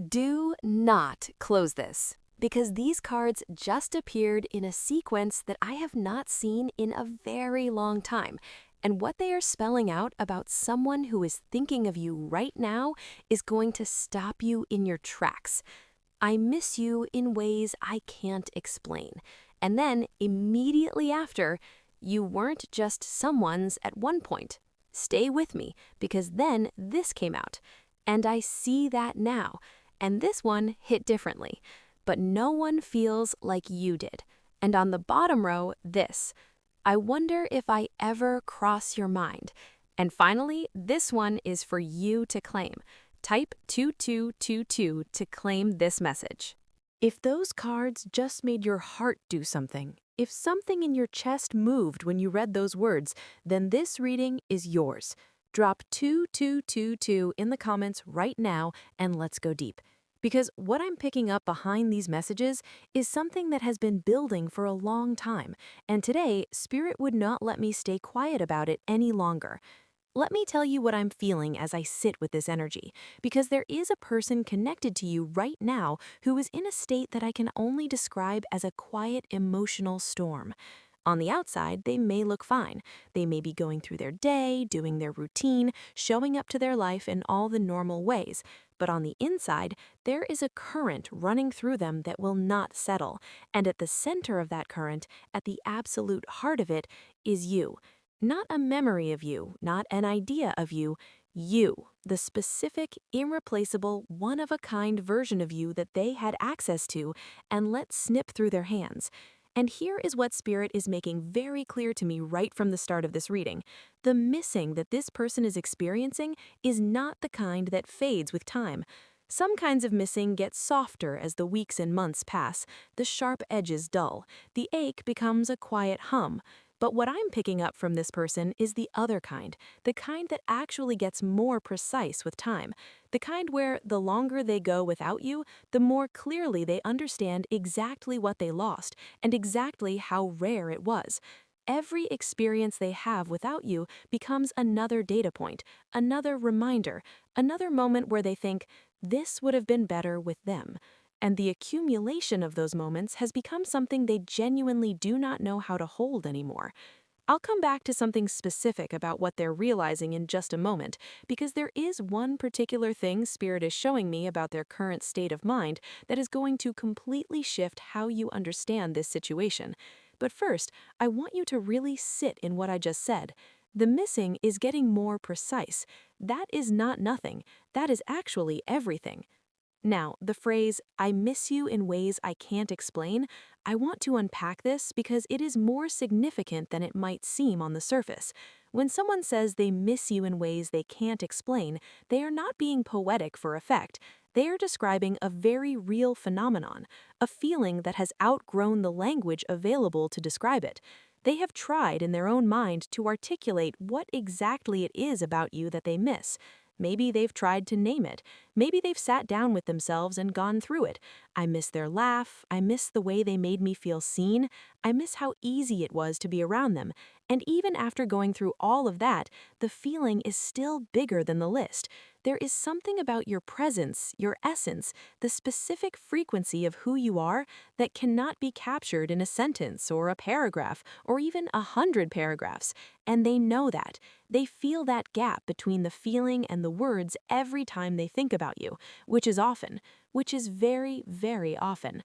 Do not close this because these cards just appeared in a sequence that I have not seen in a very long time. And what they are spelling out about someone who is thinking of you right now is going to stop you in your tracks. I miss you in ways I can't explain. And then immediately after, you weren't just someone's at one point. Stay with me because then this came out. And I see that now. And this one hit differently, but no one feels like you did. And on the bottom row, this. I wonder if I ever cross your mind. And finally, this one is for you to claim. Type 2222 to claim this message. If those cards just made your heart do something, if something in your chest moved when you read those words, then this reading is yours. Drop 2222 in the comments right now and let's go deep. Because what I'm picking up behind these messages is something that has been building for a long time, and today, Spirit would not let me stay quiet about it any longer. Let me tell you what I'm feeling as I sit with this energy, because there is a person connected to you right now who is in a state that I can only describe as a quiet emotional storm. On the outside, they may look fine. They may be going through their day, doing their routine, showing up to their life in all the normal ways. But on the inside, there is a current running through them that will not settle. And at the center of that current, at the absolute heart of it, is you. Not a memory of you, not an idea of you, the specific, irreplaceable, one-of-a-kind version of you that they had access to and let snip through their hands. And here is what Spirit is making very clear to me right from the start of this reading. The missing that this person is experiencing is not the kind that fades with time. Some kinds of missing get softer as the weeks and months pass, the sharp edges dull, the ache becomes a quiet hum. But what I'm picking up from this person is the other kind, the kind that actually gets more precise with time, the kind where the longer they go without you, the more clearly they understand exactly what they lost and exactly how rare it was. Every experience they have without you becomes another data point, another reminder, another moment where they think, this would have been better with them. And the accumulation of those moments has become something they genuinely do not know how to hold anymore. I'll come back to something specific about what they're realizing in just a moment, because there is one particular thing Spirit is showing me about their current state of mind that is going to completely shift how you understand this situation. But first, I want you to really sit in what I just said. The missing is getting more precise. That is not nothing. That is actually everything. Now, the phrase, I miss you in ways I can't explain, I want to unpack this because it is more significant than it might seem on the surface. When someone says they miss you in ways they can't explain, they are not being poetic for effect. They are describing a very real phenomenon, a feeling that has outgrown the language available to describe it. They have tried in their own mind to articulate what exactly it is about you that they miss. Maybe they've tried to name it. Maybe they've sat down with themselves and gone through it. I miss their laugh. I miss the way they made me feel seen. I miss how easy it was to be around them. And even after going through all of that, the feeling is still bigger than the list. There is something about your presence, your essence, the specific frequency of who you are that cannot be captured in a sentence or a paragraph or even 100 paragraphs. And they know that. They feel that gap between the feeling and the words every time they think about you, which is often, which is very, very often.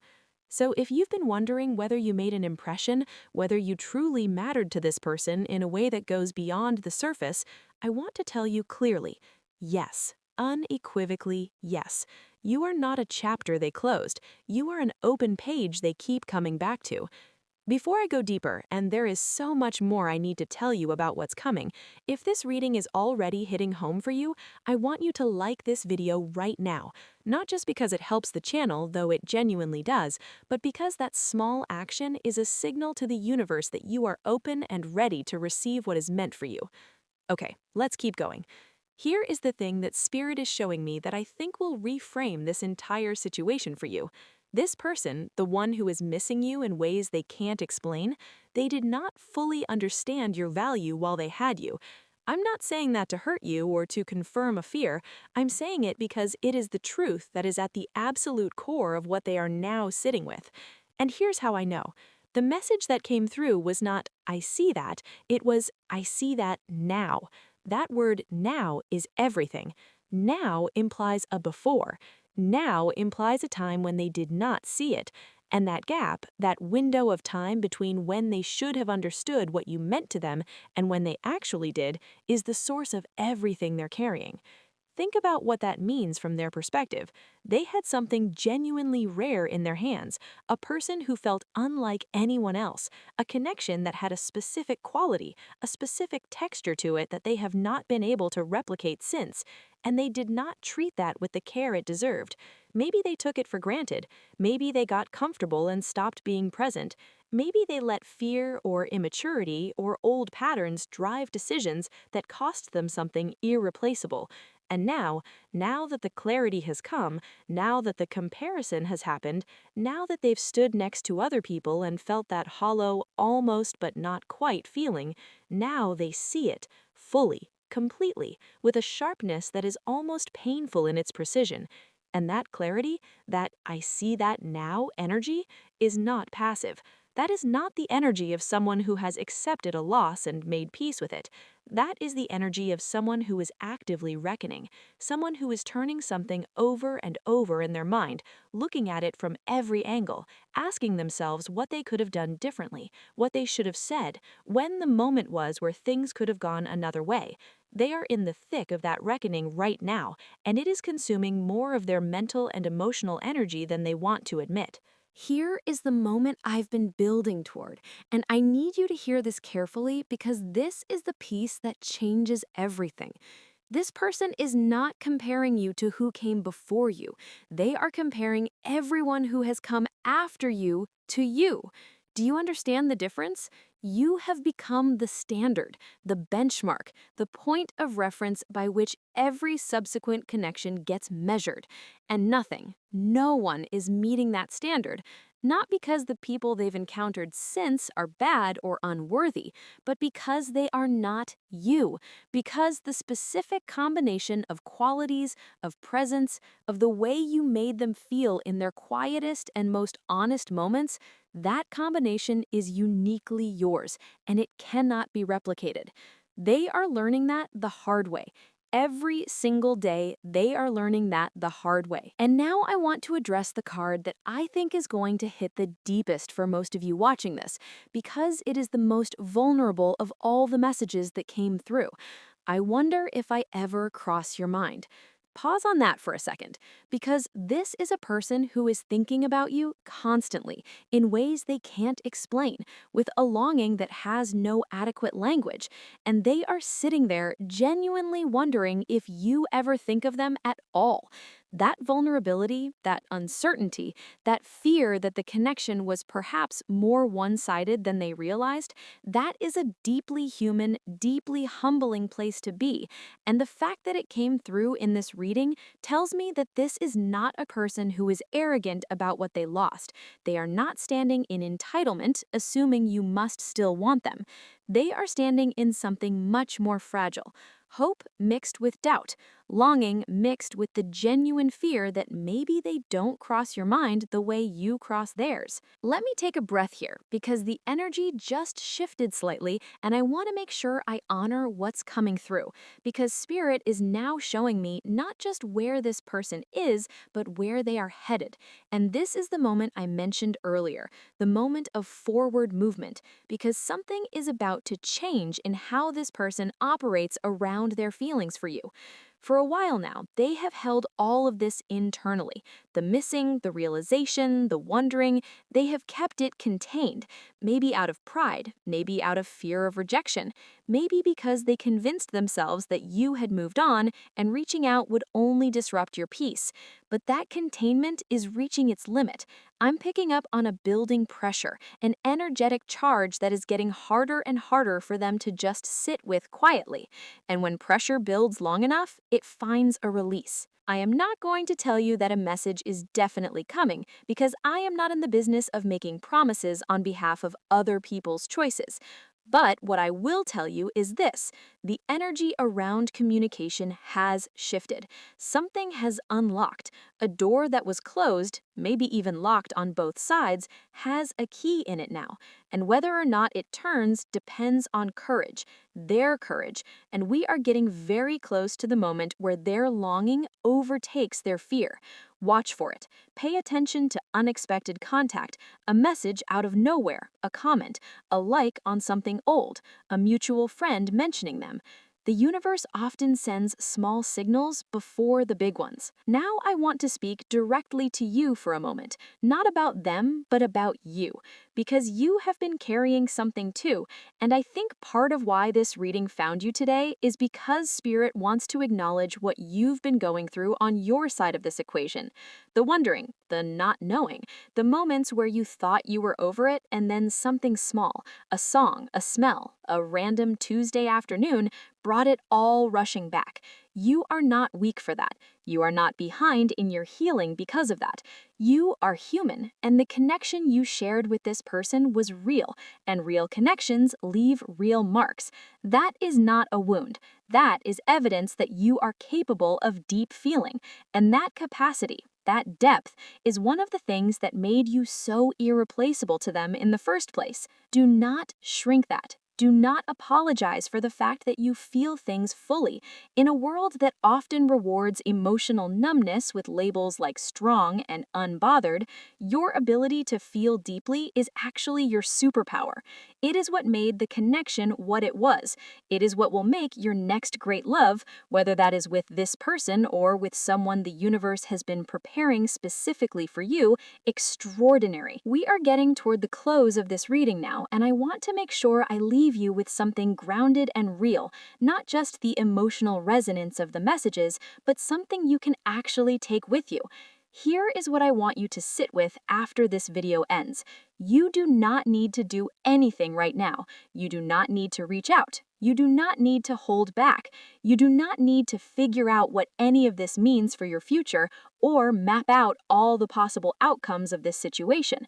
So if you've been wondering whether you made an impression, whether you truly mattered to this person in a way that goes beyond the surface, I want to tell you clearly, yes, unequivocally yes. You are not a chapter they closed. You are an open page they keep coming back to. Before I go deeper, and there is so much more I need to tell you about what's coming, if this reading is already hitting home for you, I want you to like this video right now. Not just because it helps the channel, though it genuinely does, but because that small action is a signal to the universe that you are open and ready to receive what is meant for you. Okay, let's keep going. Here is the thing that Spirit is showing me that I think will reframe this entire situation for you. This person, the one who is missing you in ways they can't explain, they did not fully understand your value while they had you. I'm not saying that to hurt you or to confirm a fear. I'm saying it because it is the truth that is at the absolute core of what they are now sitting with. And here's how I know. The message that came through was not, I see that, it was, I see that now. That word now is everything. Now implies a before. Now implies a time when they did not see it. And that gap, that window of time between when they should have understood what you meant to them and when they actually did, is the source of everything they're carrying. Think about what that means from their perspective. They had something genuinely rare in their hands, a person who felt unlike anyone else, a connection that had a specific quality, a specific texture to it that they have not been able to replicate since, and they did not treat that with the care it deserved. Maybe they took it for granted, maybe they got comfortable and stopped being present, maybe they let fear or immaturity or old patterns drive decisions that cost them something irreplaceable. And now that the clarity has come, now that the comparison has happened, now that they've stood next to other people and felt that hollow, almost but not quite feeling, now they see it, fully, completely, with a sharpness that is almost painful in its precision. And that clarity, that I see that now energy, is not passive. That is not the energy of someone who has accepted a loss and made peace with it. That is the energy of someone who is actively reckoning, someone who is turning something over and over in their mind, looking at it from every angle, asking themselves what they could have done differently, what they should have said, when the moment was where things could have gone another way. They are in the thick of that reckoning right now, and it is consuming more of their mental and emotional energy than they want to admit. Here is the moment I've been building toward, and I need you to hear this carefully because this is the piece that changes everything. This person is not comparing you to who came before you. They are comparing everyone who has come after you to you. Do you understand the difference? You have become the standard, the benchmark, the point of reference by which every subsequent connection gets measured. And nothing, no one is meeting that standard, not because the people they've encountered since are bad or unworthy, but because they are not you, because the specific combination of qualities, of presence, of the way you made them feel in their quietest and most honest moments, that combination is uniquely yours, and it cannot be replicated. They are learning that the hard way. Every single day, they are learning that the hard way. And now I want to address the card that I think is going to hit the deepest for most of you watching this, because it is the most vulnerable of all the messages that came through. I wonder if I ever cross your mind. Pause on that for a second, because this is a person who is thinking about you constantly in ways they can't explain, with a longing that has no adequate language, and they are sitting there genuinely wondering if you ever think of them at all. That vulnerability, that uncertainty, that fear that the connection was perhaps more one-sided than they realized, that is a deeply human, deeply humbling place to be. And the fact that it came through in this reading tells me that this is not a person who is arrogant about what they lost. They are not standing in entitlement, assuming you must still want them. They are standing in something much more fragile. Hope mixed with doubt, longing mixed with the genuine fear that maybe they don't cross your mind the way you cross theirs. Let me take a breath here because the energy just shifted slightly and I want to make sure I honor what's coming through because Spirit is now showing me not just where this person is, but where they are headed. And this is the moment I mentioned earlier, the moment of forward movement, because something is about to change in how this person operates around their feelings for you. For a while now, they have held all of this internally. The missing, the realization, the wondering, they have kept it contained, maybe out of pride, maybe out of fear of rejection, maybe because they convinced themselves that you had moved on and reaching out would only disrupt your peace. But that containment is reaching its limit. I'm picking up on a building pressure, an energetic charge that is getting harder and harder for them to just sit with quietly. And when pressure builds long enough, it finds a release. I am not going to tell you that a message is definitely coming because I am not in the business of making promises on behalf of other people's choices. But what I will tell you is this: The energy around communication has shifted. Something has unlocked. A door that was closed, maybe even locked on both sides, has a key in it now. And whether or not it turns depends on courage, their courage. And we are getting very close to the moment where their longing overtakes their fear. Watch for it. Pay attention to unexpected contact, a message out of nowhere, a comment, a like on something old, a mutual friend mentioning them. The universe often sends small signals before the big ones. Now I want to speak directly to you for a moment, not about them, but about you, because you have been carrying something too, and I think part of why this reading found you today is because Spirit wants to acknowledge what you've been going through on your side of this equation. The wondering, the not knowing, the moments where you thought you were over it and then something small, a song, a smell, a random Tuesday afternoon, brought it all rushing back. You are not weak for that. You are not behind in your healing because of that. You are human, and the connection you shared with this person was real, and real connections leave real marks. That is not a wound. That is evidence that you are capable of deep feeling, and that capacity, that depth, is one of the things that made you so irreplaceable to them in the first place. Do not shrink that. Do not apologize for the fact that you feel things fully. In a world that often rewards emotional numbness with labels like strong and unbothered, your ability to feel deeply is actually your superpower. It is what made the connection what it was. It is what will make your next great love, whether that is with this person or with someone the universe has been preparing specifically for you, extraordinary. We are getting toward the close of this reading now, and I want to make sure I leave you with something grounded and real, not just the emotional resonance of the messages, but something you can actually take with you. Here is what I want you to sit with after this video ends. You do not need to do anything right now. You do not need to reach out. You do not need to hold back. You do not need to figure out what any of this means for your future or map out all the possible outcomes of this situation.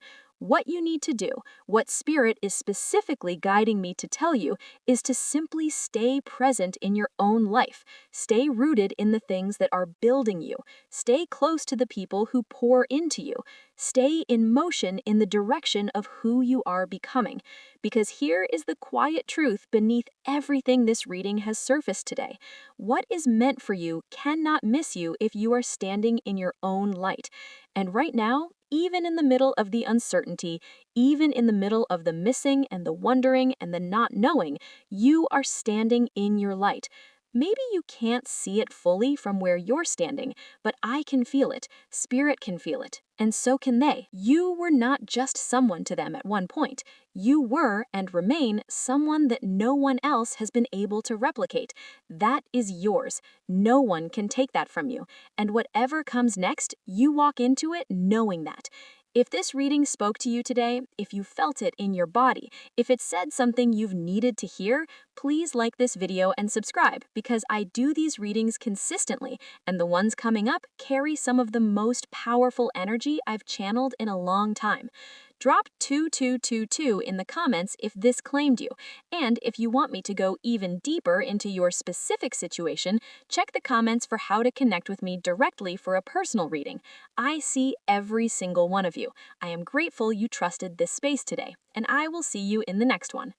What you need to do, what Spirit is specifically guiding me to tell you, is to simply stay present in your own life. Stay rooted in the things that are building you. Stay close to the people who pour into you. Stay in motion in the direction of who you are becoming. Because here is the quiet truth beneath everything this reading has surfaced today. What is meant for you cannot miss you if you are standing in your own light. And right now, even in the middle of the uncertainty, even in the middle of the missing and the wondering and the not knowing, you are standing in your light. Maybe you can't see it fully from where you're standing, but I can feel it, Spirit can feel it, and so can they. You were not just someone to them at one point. You were and remain someone that no one else has been able to replicate. That is yours. No one can take that from you. And whatever comes next, you walk into it knowing that. If this reading spoke to you today, if you felt it in your body, if it said something you've needed to hear, please like this video and subscribe because I do these readings consistently, and the ones coming up carry some of the most powerful energy I've channeled in a long time. Drop 2222 in the comments if this claimed you, and if you want me to go even deeper into your specific situation, check the comments for how to connect with me directly for a personal reading. I see every single one of you. I am grateful you trusted this space today, and I will see you in the next one.